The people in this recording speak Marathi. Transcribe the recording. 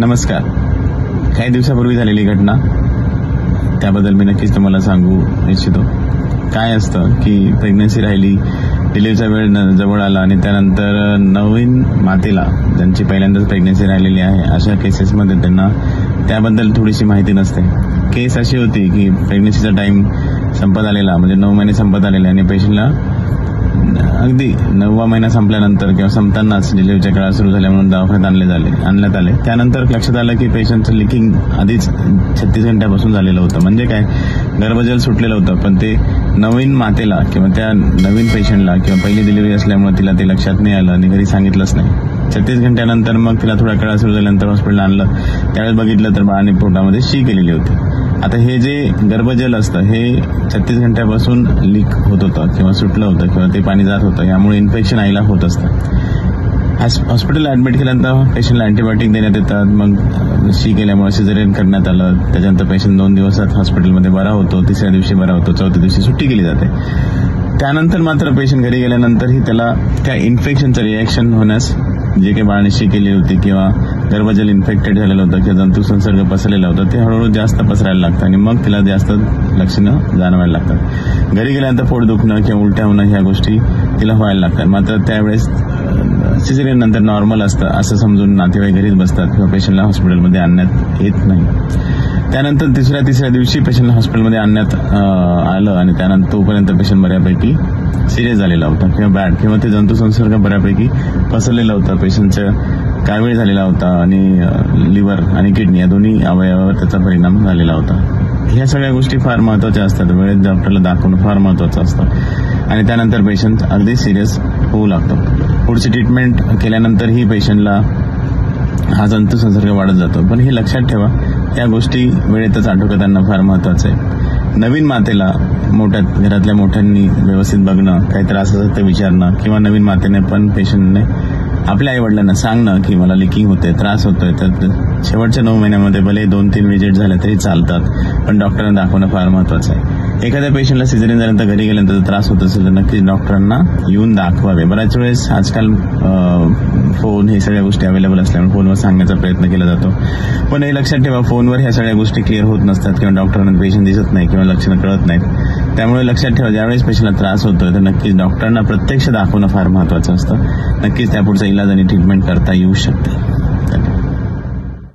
नमस्कार. काही दिवसापूर्वी झालेली घटना, त्याबद्दल मी नक्कीच तुम्हाला सांगू इच्छितो. काय असतं की प्रेग्नन्सी राहिली, डिलिव्हरीचा वेळ जवळ आला आणि त्यानंतर नवीन मातेला ज्यांची पहिल्यांदाच प्रेग्नन्सी राहिलेली आहे अशा केसेसमध्ये त्यांना त्याबद्दल थोडीशी माहिती नसते. केस अशी होती की प्रेग्नन्सीचा टाइम संपत आलेला, म्हणजे 9 महिने संपत आलेले आणि पेशंटला अगदी 9वा महिना संपल्यानंतर किंवा संपतानाच डिलिव्हरीच्या काळात सुरू झाल्यामुळे दवाखान्यात आणण्यात आले. त्यानंतर लक्षात आलं की पेशंटचं लिकिंग आधीच 36 घंट्यापासून झालेलं होतं. म्हणजे काय, गर्भजल सुटलेलं होतं, पण ते नवीन मातेला किंवा त्या नवीन पेशंटला किंवा पहिली डिलिव्हरी असल्यामुळे तिला ते लक्षात नाही आलं आणि घरी सांगितलंच नाही. 36 घंट्यानंतर मग तिला थोड्या काळा सुरू झाल्यानंतर हॉस्पिटल आणलं. त्यावेळेस बघितलं तर बाळाने पोटामध्ये शी केलेली होती. आता हे जे गर्भजल असतं हे 36 घंट्यापासून लीक होत होतं किंवा सुटलं होतं किंवा ते पाणी जात होतं, यामुळे इन्फेक्शन आईला होत असतं. हॉस्पिटलला ऍडमिट केल्यानंतर पेशंटला अँटीबायोटिक देण्यात येतात. मग शी केल्यामुळे सिझेरियन करण्यात आलं. त्याच्यानंतर पेशंट 2 दिवसात हॉस्पिटलमध्ये बरा होतो, 3ऱ्या दिवशी बरा होतो, 4थ्या दिवशी सुट्टी केली जाते. त्यानंतर मात्र पेशंट घरी गेल्यानंतरही त्याला त्या इन्फेक्शनचं रिॲक्शन होण्यास, जे काही बाळाने शी केली होती किंवा गर्भजल इन्फेक्टेड झालेलं होतं किंवा जंतू संसर्ग पसरलेला होता, ते हळूहळू जास्त पसरायला लागतं आणि मग तिला जास्त लक्षणं जाणवायला लागतात. घरी गेल्यानंतर पोट दुखणं किंवा उलट्या होणं ह्या गोष्टी तिला व्हायला लागतात. मात्र त्यावेळेस सिझेरियन नंतर नॉर्मल असतं असं समजून नातेवाईक घरीच बसतात किंवा पेशंटला हॉस्पिटलमध्ये आणण्यात येत नाही. त्यानंतर तिसऱ्या दिवशी पेशंटला हॉस्पिटलमध्ये आणण्यात आलं आणि त्यानंतर तोपर्यंत पेशंट बऱ्यापैकी सिरियस झालेला होता किंवा बॅड किंवा ते जंतू संसर्ग बऱ्यापैकी पसरलेला होता. पेशंटचा कावीळ झालेला होता आणि लिव्हर आणि किडनी या दोन्ही अवयवावर त्याचा परिणाम झालेला होता. ह्या सगळ्या गोष्टी फार महत्वाच्या असतात. वेळेत डॉक्टरला दाखवणं फार महत्वाचं असतं आणि त्यानंतर पेशंट अगदी सिरियस होऊ लागतो. पुढची ट्रीटमेंट केल्यानंतरही पेशंटला हा जंतू संसर्ग वाढत जातो. पण हे लक्षात ठेवा, या गोष्टी वेळेतच आटोक्यात आणणं फार महत्वाचं आहे. नवीन मातेला घरातल्या मोठ्यांनी व्यवस्थित बघणं, काही त्रास असेल तर विचारणं किंवा नवीन मातेने पण पेशंटने आपल्या आईवडिलांना सांगणं की मला लिकिंग होते, त्रास होतोय. तर शेवटच्या 9 महिन्यामध्ये भले 2-3 विजिट झाले तरी चालतात, पण डॉक्टरांना दाखवणं फार महत्वाचं आहे. एखाद्या पेशंटला सिझेरियन झाल्यानंतर घरी गेल्यानंतर त्रास होत असेल तर नक्कीच डॉक्टरांना येऊन दाखवावे. बऱ्याच वेळेस आजकाल फोन हे सगळ्या गोष्टी अवेलेबल असल्यामुळे फोनवर सांगण्याचा प्रयत्न केला जातो. पण हे लक्षात ठेवा, फोनवर ह्या सगळ्या गोष्टी क्लिअर होत नसतात किंवा डॉक्टरांना पेशंट दिसत नाही किंवा लक्षणं कळत नाहीत. त्यामुळे लक्षात ठेवा, ज्यावेळेस पेशंटला त्रास होतोय तर नक्कीच डॉक्टरांना प्रत्यक्ष दाखवणं फार महत्वाचं असतं. नक्कीच त्यापुढचा इलाज आणि ट्रीटमेंट करता येऊ शकते.